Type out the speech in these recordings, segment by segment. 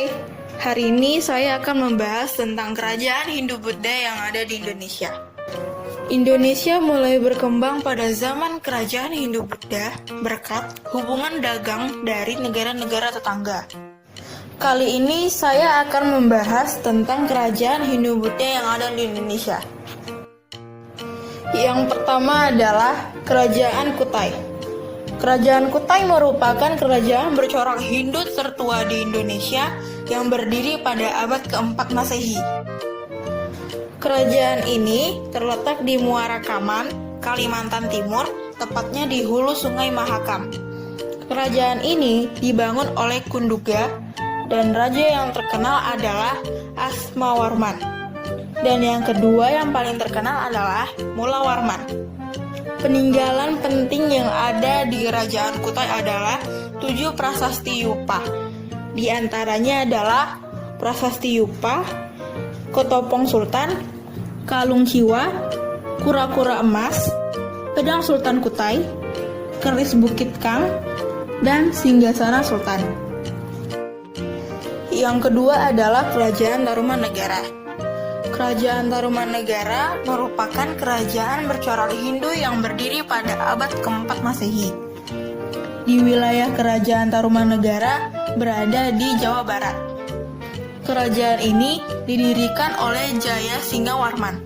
Hai, hari ini saya akan membahas tentang kerajaan Hindu-Buddha yang ada di Indonesia. Indonesia mulai berkembang pada zaman kerajaan Hindu-Buddha berkat hubungan dagang dari negara-negara tetangga. Kali ini saya akan membahas tentang kerajaan Hindu-Buddha yang ada di Indonesia. Yang pertama adalah Kerajaan Kutai. Kerajaan Kutai merupakan kerajaan bercorak Hindu tertua di Indonesia yang berdiri pada abad keempat Masehi. Kerajaan ini terletak di Muara Kaman, Kalimantan Timur, tepatnya di hulu Sungai Mahakam. Kerajaan ini dibangun oleh Kunduga, dan raja yang terkenal adalah Asmawarman. Dan yang kedua yang paling terkenal adalah Mulawarman. Peninggalan penting yang ada di Kerajaan Kutai adalah 7 prasasti Yupa. Di antaranya adalah Prasasti Yupa, Ketopong Sultan, Kalung Ciwa, Kura-kura Emas, Pedang Sultan Kutai, Keris Bukit Kang, dan Singgasana Sultan. Yang kedua adalah Kerajaan Tarumanegara. Kerajaan Tarumanegara merupakan kerajaan bercorak Hindu yang berdiri pada abad keempat Masehi. Di wilayah Kerajaan Tarumanegara berada di Jawa Barat. Kerajaan ini didirikan oleh Jaya Singgawarman.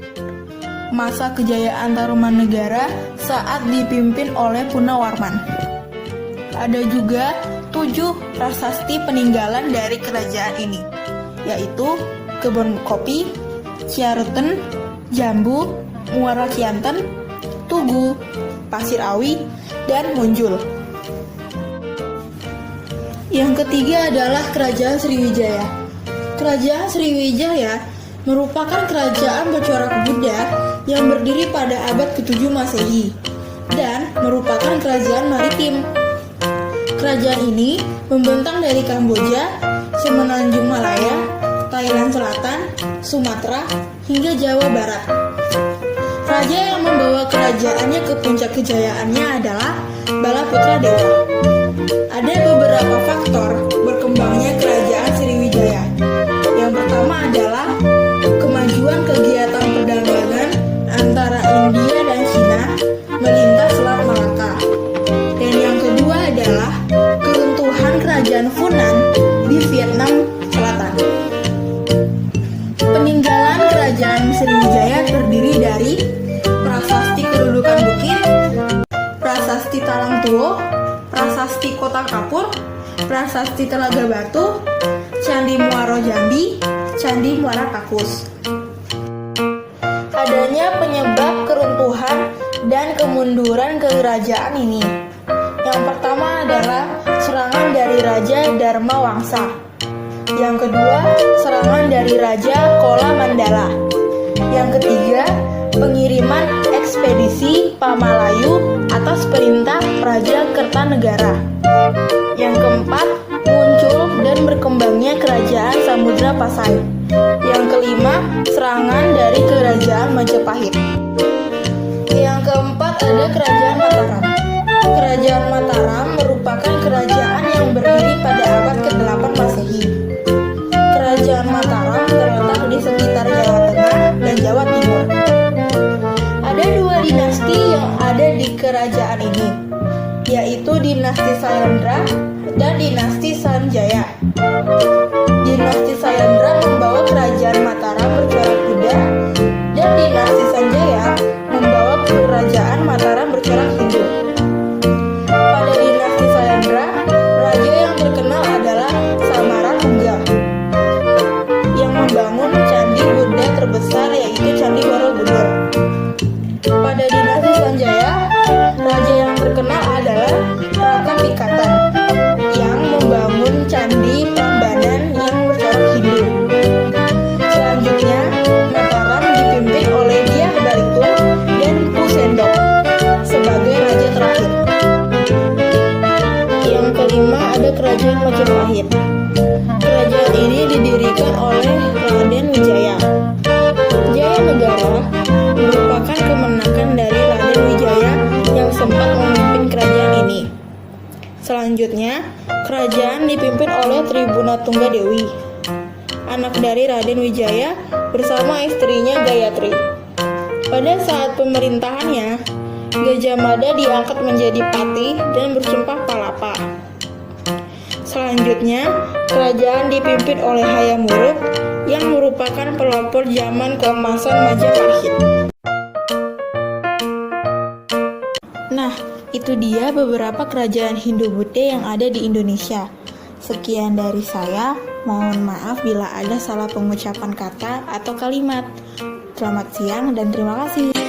Masa kejayaan Tarumanegara saat dipimpin oleh Punawarman. Ada juga 7 prasasti peninggalan dari kerajaan ini, yaitu Kebun Kopi, Ciaruten, Jambu, Muara Kianten, Tugu, Pasir Awi, dan Munjul. Yang ketiga adalah Kerajaan Sriwijaya. Kerajaan Sriwijaya merupakan kerajaan bercorak Buddha yang berdiri pada abad ke-7 Masehi dan merupakan kerajaan maritim. Kerajaan ini membentang dari Kamboja, Semenanjung Malaya, Thailand Selatan, Sumatera, hingga Jawa Barat. Raja yang membawa kerajaannya ke puncak kejayaannya adalah Balaputra Dewa. Ada beberapa faktor berkembangnya kerajaan Sriwijaya. Yang pertama adalah kemajuan kegiatan perdagangan antara India dan Cina melintas Selat Malaka. Dan yang kedua adalah keruntuhan kerajaan Funan di Vietnam Selatan. Peninggalan kerajaan Sriwijaya terdiri dari Prasasti Kedudukan Bukit, Prasasti Talang Tuo, Prasasti Kota Kapur, Prasasti Telaga Batu, Candi Muaro Jambi, Candi Muara Takus. Adanya penyebab keruntuhan dan kemunduran kerajaan ini. Yang pertama adalah serangan dari Raja Dharma Wangsa. Yang kedua, serangan dari Raja Kola Mandala. Yang ketiga, pengiriman ekspedisi Pamalayu atas perintah Raja Kertanegara. Yang keempat, muncul dan berkembangnya Kerajaan Samudra Pasai. Yang kelima, serangan dari Kerajaan Majapahit. Yang keempat ada Kerajaan Mataram. Kerajaan Mataram merupakan kerajaan yang berdiri pada abad ke-8 Masehi. Kerajaan Mataram terletak di sekitar Jawa Tengah dan Jawa Timur. Ada 2 dinasti yang ada di kerajaan ini, yaitu dinasti Sailendra dan dinasti Sanjaya. Dinasti Sailendra membawa kerajaan Mataram bercorak Buddha, dan dinasti Sanjaya membawa kerajaan Mataram bercorak Hindu. Pada dinasti Sailendra, raja yang terkenal adalah Samaranungga yang membangun candi Buddha terbesar, yaitu Candi Borobudur. Pada dinasti Sanjaya, raja yang terkenal adalah Raka Pikatan yang membangun candi Prambanan yang bercorak Hindu. Selanjutnya, Mataram dipimpin oleh Dyah Balitung dan Pu Sendok sebagai raja terakhir. Yang kelima ada Kerajaan Majapahit. Kerajaan ini didirikan oleh Raden Wijaya. Jaya Negara merupakan kemenakan dari Raden Wijaya yang sempat memimpin kerajaan ini. Selanjutnya, kerajaan dipimpin oleh Tribunatungga Dewi. anak dari Raden Wijaya bersama istrinya Gayatri. Pada saat pemerintahannya, Gajah Mada diangkat menjadi patih dan bersumpah palapa. Selanjutnya, kerajaan dipimpin oleh Hayam Wuruk yang merupakan pelopor zaman keemasan Majapahit. Nah, itu dia beberapa kerajaan Hindu-Buddha yang ada di Indonesia. Sekian dari saya, mohon maaf bila ada salah pengucapan kata atau kalimat. Selamat siang dan terima kasih.